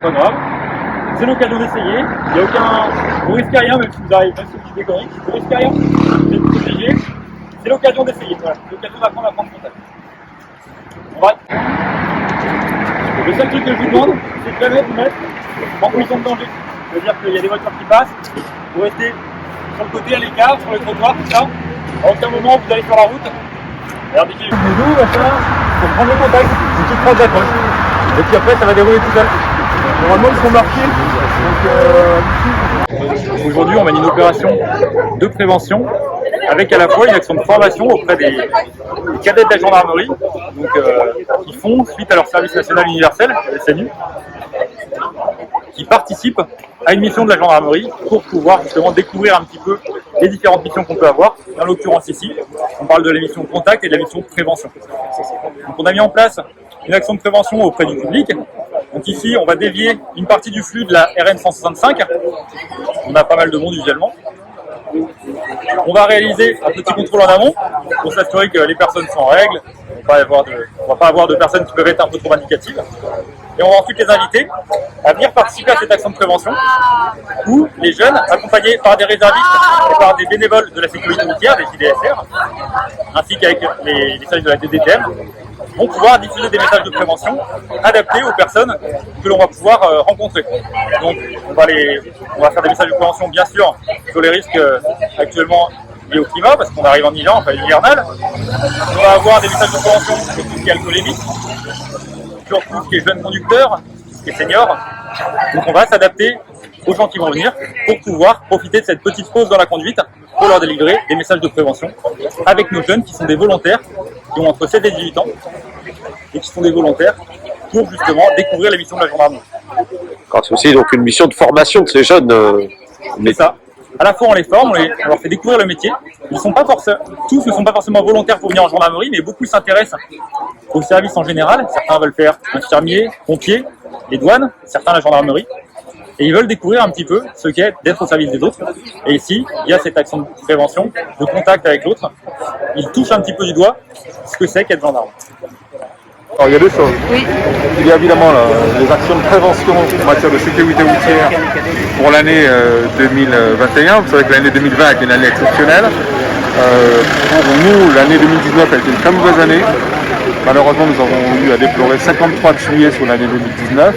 pas grave. C'est l'occasion d'essayer. Il n'y a aucun. Vous risquez rien, même si vous arrivez, même si vous dites des conneries. Vous risquez rien. Vous êtes obligé. C'est l'occasion d'essayer. Voilà. C'est l'occasion d'apprendre à prendre contact. On va. Le seul truc que je vous demande, c'est de jamais vous mettre en position de danger. C'est-à-dire qu'il y a des voitures qui passent. Vous restez sur le côté, à l'écart, sur le trottoir, tout ça. À aucun moment vous allez sur la route. Regardez qui est nous, machin. Pour prendre le contact, c'est une petite phrase d'accroche. Et puis après, ça va dérouler tout seul. Normalement, ils seront marqués. Aujourd'hui, on mène une opération de prévention avec à la fois une action de formation auprès des cadets de la gendarmerie, donc, qui font, suite à leur service national universel, le SNU, qui participent à une mission de la gendarmerie pour pouvoir justement découvrir un petit peu les différentes missions qu'on peut avoir. En l'occurrence ici, on parle de la mission de contact et de la mission de prévention. Donc on a mis en place une action de prévention auprès du public. Donc ici, on va dévier une partie du flux de la RN 165. On a pas mal de monde usuellement. On va réaliser un petit contrôle en amont pour s'assurer que les personnes sont en règle. On ne va pas avoir de personnes qui peuvent être un peu trop indicatives. Et on va ensuite les inviter à venir participer à cette action de prévention où les jeunes, accompagnés par des réservistes et par des bénévoles de la sécurité routière, des JDSR, ainsi qu'avec les services de la DDTM, vont pouvoir diffuser des messages de prévention adaptés aux personnes que l'on va pouvoir rencontrer. Donc on va faire des messages de prévention bien sûr sur les risques actuellement liés au climat, parce qu'on arrive en hiver, enfin hivernal. On va avoir des messages de prévention sur tout ce qui est alcoolémie, sur tout ce qui est jeunes conducteurs, tout ce qui est seniors. Donc on va s'adapter aux gens qui vont venir pour pouvoir profiter de cette petite pause dans la conduite pour leur délivrer des messages de prévention avec nos jeunes qui sont des volontaires, qui ont entre 7 et 18 ans et qui sont des volontaires pour justement découvrir les missions de la gendarmerie. C'est aussi donc une mission de formation de ces jeunes. C'est ça. À la fois on les forme, on leur fait découvrir le métier. Tous ne sont pas forcément volontaires pour venir en gendarmerie, mais beaucoup s'intéressent au service en général. Certains veulent faire infirmier, pompier, les douanes, certains la gendarmerie. Et ils veulent découvrir un petit peu ce qu'est d'être au service des autres. Et ici, il y a cette action de prévention, de contact avec l'autre. Ils touchent un petit peu du doigt ce que c'est qu'être gendarme. Alors, il y a deux choses. Oui. Il y a évidemment les actions de prévention en matière de sécurité routière pour l'année 2021. Vous savez que l'année 2020 est une année exceptionnelle. Pour nous, l'année 2019 a été une très mauvaise année. Malheureusement, nous avons eu à déplorer 53 tués sur l'année 2019.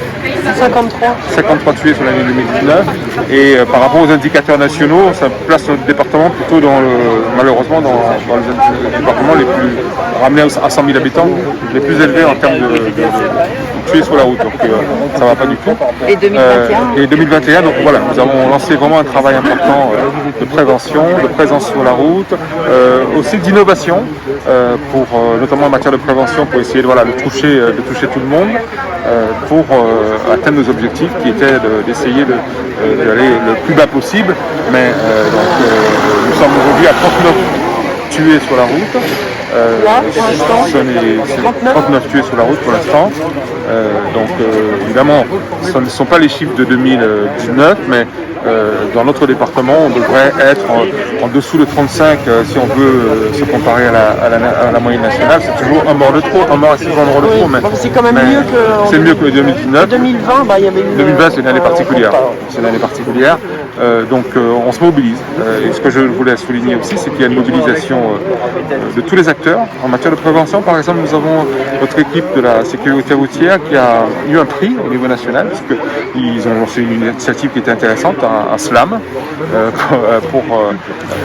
53 tués sur l'année 2019. Et par rapport aux indicateurs nationaux, ça place notre département plutôt malheureusement dans les départements les plus ramenés à 100 000 habitants, les plus élevés en termes de tués sur la route. Donc ça ne va pas du tout. Et 2021 Et 2021, donc voilà, nous avons lancé vraiment un travail important de prévention, de présence sur la route, aussi d'innovation, notamment en matière de prévention, pour essayer de toucher tout le monde, pour atteindre nos objectifs qui étaient d'essayer d'aller le plus bas possible. Mais nous sommes aujourd'hui à 39 tués sur la route. Là, pour l'instant, c'est 39 tués sur la route pour l'instant. Évidemment, ce ne sont pas les chiffres de 2019, mais dans notre département, on devrait être en dessous de 35 si on veut se comparer à la moyenne nationale. C'est toujours un mort de trop, un mort à 6 endroits de trop. Mais c'est quand même mieux que. C'est mieux que 2019. 2020, il y avait eu. 2020, c'est une année particulière. C'est une année particulière. On se mobilise. Et ce que je voulais souligner aussi, c'est qu'il y a une mobilisation de tous les acteurs en matière de prévention. Par exemple, nous avons notre équipe de la sécurité routière qui a eu un prix au niveau national, parce qu'ils ont lancé une initiative qui était intéressante, un slam, pour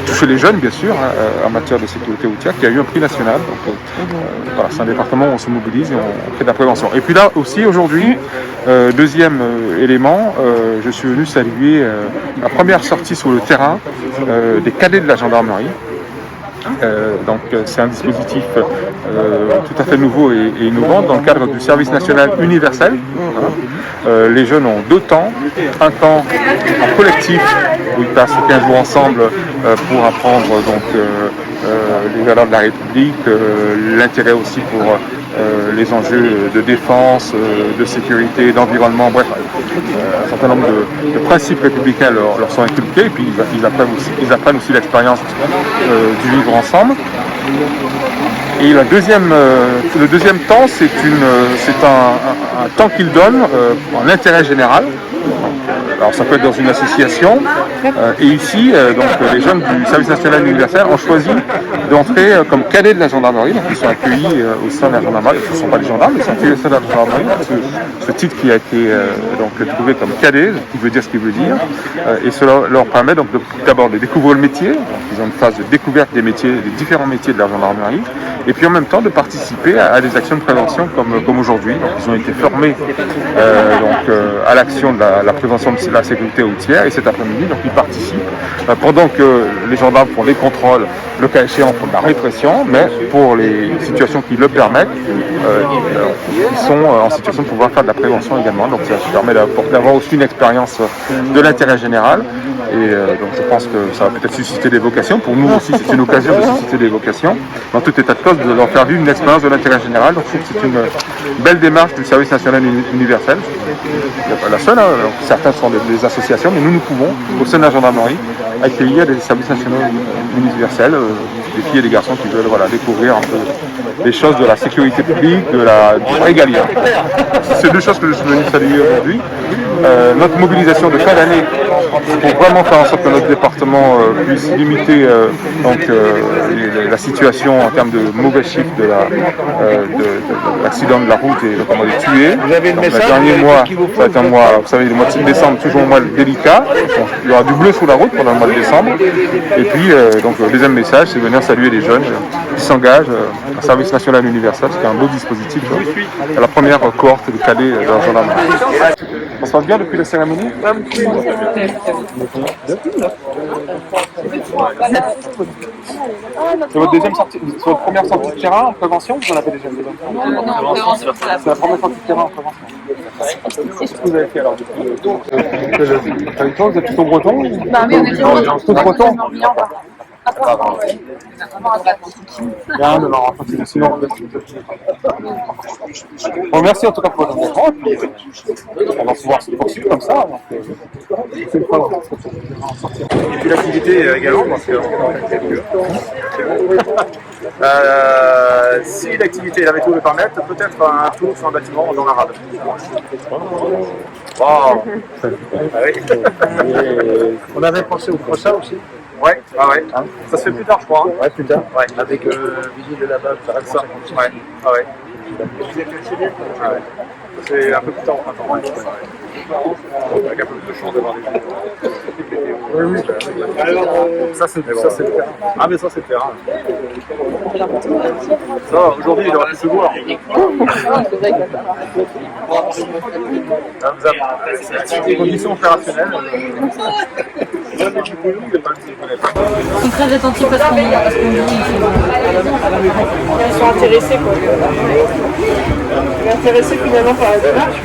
toucher les jeunes, bien sûr, en matière de sécurité routière, qui a eu un prix national. Donc, voilà, c'est un département où on se mobilise et on fait de la prévention. Et puis là aussi, aujourd'hui, deuxième élément, je suis venu saluer la première sortie sur le terrain des cadets de la gendarmerie. C'est un dispositif tout à fait nouveau et innovant dans le cadre du service national universel. Les jeunes ont 2 temps, un temps en collectif où ils passent 15 jours ensemble pour apprendre les valeurs de la République, l'intérêt aussi pour les enjeux de défense, de sécurité, d'environnement, bref, un certain nombre de principes républicains leur sont inculqués, et puis ils apprennent aussi l'expérience du vivre ensemble. Et le deuxième temps, c'est un temps qu'ils donnent en intérêt général. Alors ça peut être dans une association. Et ici, donc, les jeunes du service national universel ont choisi d'entrer comme cadets de la gendarmerie. Donc ils sont accueillis au sein de la gendarmerie. Ce ne sont pas les gendarmes, ils sont accueillis au sein de la gendarmerie. Ce titre qui a été donc, trouvé comme cadet, qui veut dire ce qu'il veut dire. Et cela leur permet donc d'abord de découvrir le métier. Donc, ils ont une phase de découverte des métiers, des différents métiers de la gendarmerie. Et puis en même temps de participer à des actions de prévention comme aujourd'hui. Donc ils ont été formés à l'action de la prévention de la sécurité routière et cet après-midi donc ils participent pendant que les gendarmes font les contrôles, le cas échéant font de la répression, mais pour les situations qui le permettent, ils sont en situation de pouvoir faire de la prévention également. Donc ça permet d'avoir aussi une expérience de l'intérêt général et donc je pense que ça va peut-être susciter des vocations. Pour nous aussi c'est une occasion de susciter des vocations. Dans tout état de cause, de leur faire vivre une expérience de l'intérêt général. Donc je trouve que c'est une belle démarche du service national universel. Il n'y a pas la seule, hein. Certains sont des associations, mais nous pouvons, au sein de la gendarmerie, accueillir des services nationaux universels, des filles et des garçons qui veulent découvrir un peu les choses de la sécurité publique, du régalien. C'est deux choses que je suis venu saluer aujourd'hui. Notre mobilisation de fin d'année pour vraiment faire en sorte que notre département puisse limiter la situation en termes de mauvais chiffres de l'accident de la route et notamment des tués. Le dernier mois, ça va être un mois, vous savez, le mois de décembre, toujours un mois délicat. Il y aura du bleu sous la route pendant le mois de décembre. Et puis, le deuxième message, c'est venir saluer les jeunes qui s'engagent au service national universel, c'est un beau dispositif. C'est la première cohorte de cadets de la gendarmerie. On se passe bien depuis la cérémonie? C'est votre deuxième sortie, c'est votre première sortie de terrain en prévention ou vous en avez déjà fait d'autres? Non, prévention, c'est la première sortie de terrain en prévention. Qu'est-ce que vous avez fait alors depuis avec toi, vous êtes plutôt breton? Bah oui, on est tous bretons. Bon, merci en tout cas pour votre engagement. On va pouvoir se poursuivre comme ça. Et puis l'activité également, parce que si l'activité et la météo le permettent, peut-être un tour sur un bâtiment dans la rade. Wow. Ah oui. On avait pensé au prochain aussi. Ouais, ça se fait plus tard, je crois. Hein. Ouais, plus tard. Ouais. Avec Vigile de là-bas, ça reste ça. Ouais. Ah ouais. C'est un peu plus tard au printemps. Ouais. Avec un peu plus de chance d'avoir des Oui. Ça c'est le terrain. Ah mais ça c'est le terrain. Ça, aujourd'hui il aurait pu se voir. Des conditions opérationnelles. Ils sont très attentifs à ce qu'on dit. Ils sont intéressés quoi. Ils sont intéressés finalement par la démarche.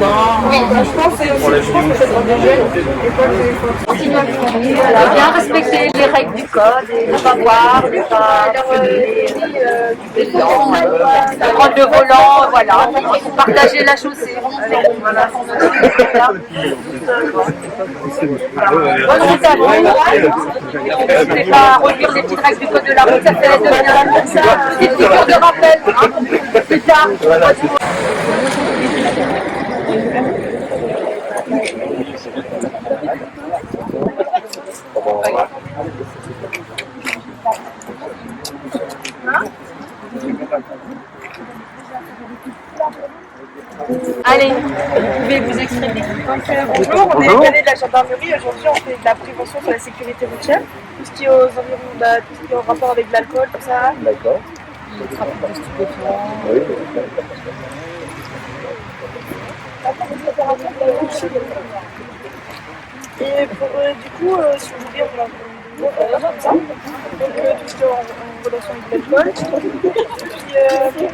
Oui. Je pense que c'est pour des jeunes. Bien respecter les règles du code, ne pas boire, ne pas prendre le volant, voilà. Partager la chaussée. N'hésitez pas à relire les petites règles du code de la route, ça fait devenir une figure de rappel. Plus tard. Allez, vous pouvez vous exprimer. Bonjour, on est cadets de la gendarmerie. Aujourd'hui, on fait de la prévention sur la sécurité routière. Tout ce qui est aux environs, tout ce qui est en rapport avec l'alcool, tout ça. D'accord. Le trafic de stupéfiants. Oui. Et pour, du coup, si vous voulez, on va comme ça. Donc, tout ce qui est en relation avec l'alcool. Puis,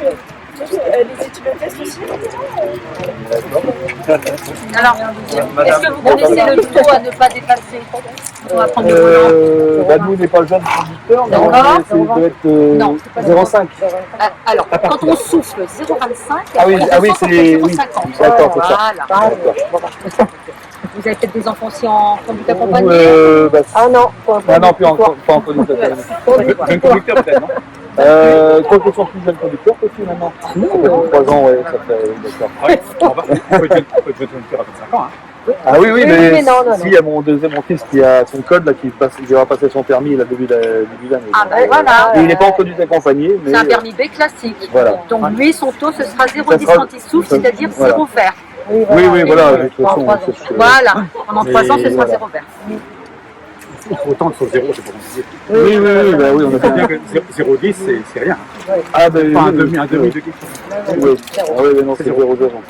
les études de test aussi. Alors, est-ce que vous connaissez le taux à ne pas dépasser? On va prendre le volant. Nous, on n'est pas le jeune conducteur, mais D'accord. ça doit être 0,5. Alors, quand on souffle 0,25, Ah oui, c'est les. 0,50. D'accord, c'est ça. Voilà. Vous avez peut-être des enfants aussi en conduite accompagnée? Ah non, pas en conduite accompagnée. Jeune conducteur peut-être, non? Quand ils sont plus jeunes conducteurs, aussi maintenant. 3 ans, ouais, ça fait. D'accord. Faut être jeune conducteur à 25 ans. Hein. Ah oui, Oui, mais mais non. si, il y a mon fils qui a son code, là, qui va passer son permis là, début d'année. Ah ben voilà. Et il n'est pas en conduite accompagnée, mais. C'est un permis B classique. Voilà. Donc lui, son taux, ce sera 0,10 Ça sera- quand il souffle, c'est-à-dire voilà. 0 vert. Oui, voilà, de toute façon. Voilà. Pendant 3 ans, ce sera voilà. 0 vert. Autant que sur 0, c'est pas compliqué. Oui, on a C'est bien. bien que 0,10, c'est rien. Ah, ben, Enfin, un oui, demi de quelque chose. Oui, ah, oui, mais non, c'est 0,2 encore.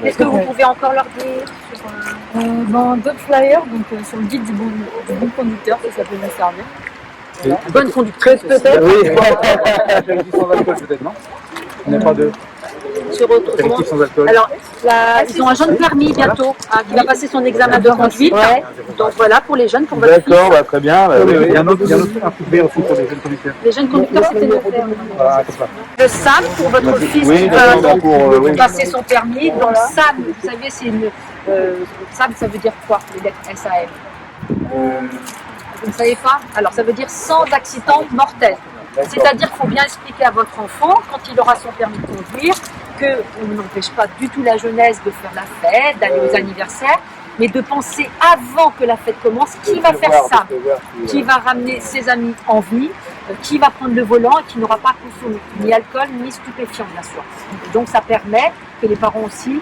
Est-ce que vous pouvez encore leur dire sur, Dans d'autres flyers, donc sur le guide du bon conducteur, ça peut nous servir. bonne conductrice peut-être Oui, Apéritif sans alcool, peut-être, non? On n'a pas de sur autre apéritif sans alcool. Alors, ils ont un jeune permis bientôt, qui va passer son examen de conduite. Donc voilà, pour les jeunes, pour votre fils. d'accord, bah, très bien. Oui, il y a un autre truc aussi pour les jeunes conducteurs. Les jeunes conducteurs, c'était de faire Voilà, comme ça. le SAM pour votre fils Oui, qui va d'accord, donc pour, oui. passer son permis. Donc SAM, vous savez, c'est une... SAM, ça veut dire quoi, les lettres SAM? Vous ne savez pas? Alors, ça veut dire sans accident mortel. C'est-à-dire qu'il faut bien expliquer à votre enfant, quand il aura son permis de conduire, qu'on n'empêche pas du tout la jeunesse de faire la fête, d'aller aux anniversaires, mais de penser avant que la fête commence, qui va faire ça? Qui va ramener ses amis en vie, qui va prendre le volant et qui n'aura pas consommé ni alcool ni stupéfiant, bien sûr. Donc ça permet que les parents aussi,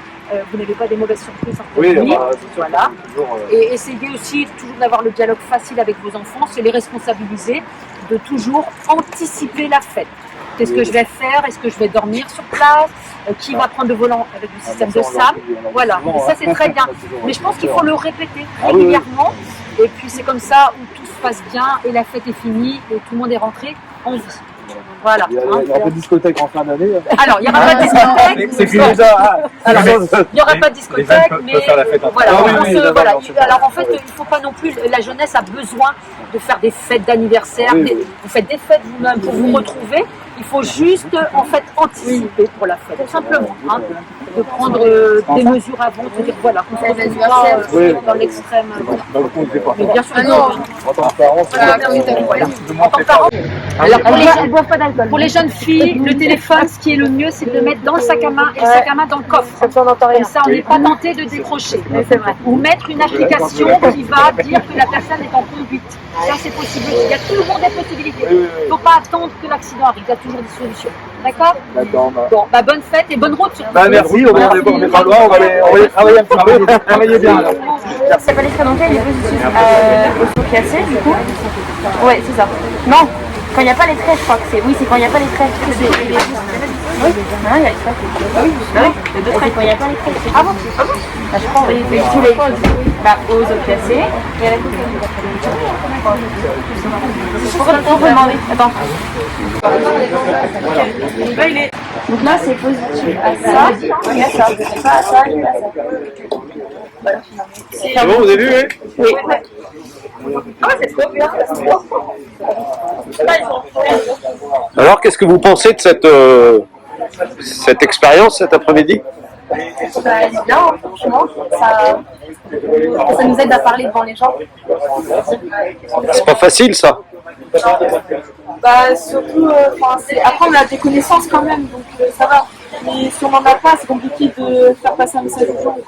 vous n'avez pas des mauvaises surprises en conduite, voilà. Et essayez aussi toujours d'avoir le dialogue facile avec vos enfants, c'est les responsabiliser, de toujours anticiper la fête. Qu'est-ce que je vais faire? Est-ce que je vais dormir sur place? Qui va prendre le volant avec le système de SAM? Voilà, et ça c'est très bien. Mais je pense qu'il faut le répéter régulièrement. Et puis c'est comme ça où tout se passe bien et la fête est finie et tout le monde est rentré en vie. Voilà. Il y aura pas de discothèque en fin d'année. Alors, il n'y aura pas de discothèque. C'est fini déjà. Alors, il n'y aura pas de discothèque, mais faire la fête en voilà. Ah oui, on oui, se- d'accord, voilà. c'est vrai. Alors en fait, il ne faut pas non plus. La jeunesse a besoin de faire des fêtes d'anniversaire. Oui, oui. Vous faites des fêtes vous-même pour vous retrouver. Il faut juste en fait anticiper pour la fête, tout simplement. Hein, de prendre des mesures avant, de dire voilà, qu'on ne se retrouve pas Oui. dans l'extrême. Dans le compte, c'est pas. Mais bien sûr, En tant que parent, c'est voilà. En tant que parent. Alors pour les jeunes filles, le téléphone, ce qui est le mieux, c'est de le mettre dans le sac à main et le sac à main dans le coffre. Comme ça, on n'est pas tenté de décrocher. Ou mettre une application qui va dire que la personne est en conduite. Ça, c'est possible. Il y a toujours des possibilités. Il ne faut pas attendre que l'accident arrive. Il y a toujours des solutions. D'accord? D'accord. Bon, bah, bonne fête et bonne route surtout. Bah, merci, on n'est pas loin, on va aller travailler un petit peu. Travailler bien alors. Ça peut être donc il est positif au saut cassé du coup. Ouais, c'est ça. Non, quand il n'y a pas les traits, je crois que c'est. Oui, c'est quand il n'y a pas les traits. Oui, il y a les traits. Ah oui, les deux traits quand il n'y a pas les traits. Ah bon? Bah, je crois, oui. Tous les. Bah, aux os cassés et à la coupe. On peut demander. Attends. Là, il est. Donc là, c'est positif à ça et à ça. Pas à ça et à ça. Voilà. C'est bon, vous avez vu, oui? Oui. Ah, c'est trop bien. Alors, qu'est-ce que vous pensez de cette expérience cet après-midi? Bah, c'est bien, hein, franchement. Ça nous aide à parler devant les gens. C'est pas facile, ça. Bah, surtout, après, on a des connaissances quand même, donc ça va. Mais si on n'en a pas, c'est compliqué de faire passer un message aux gens.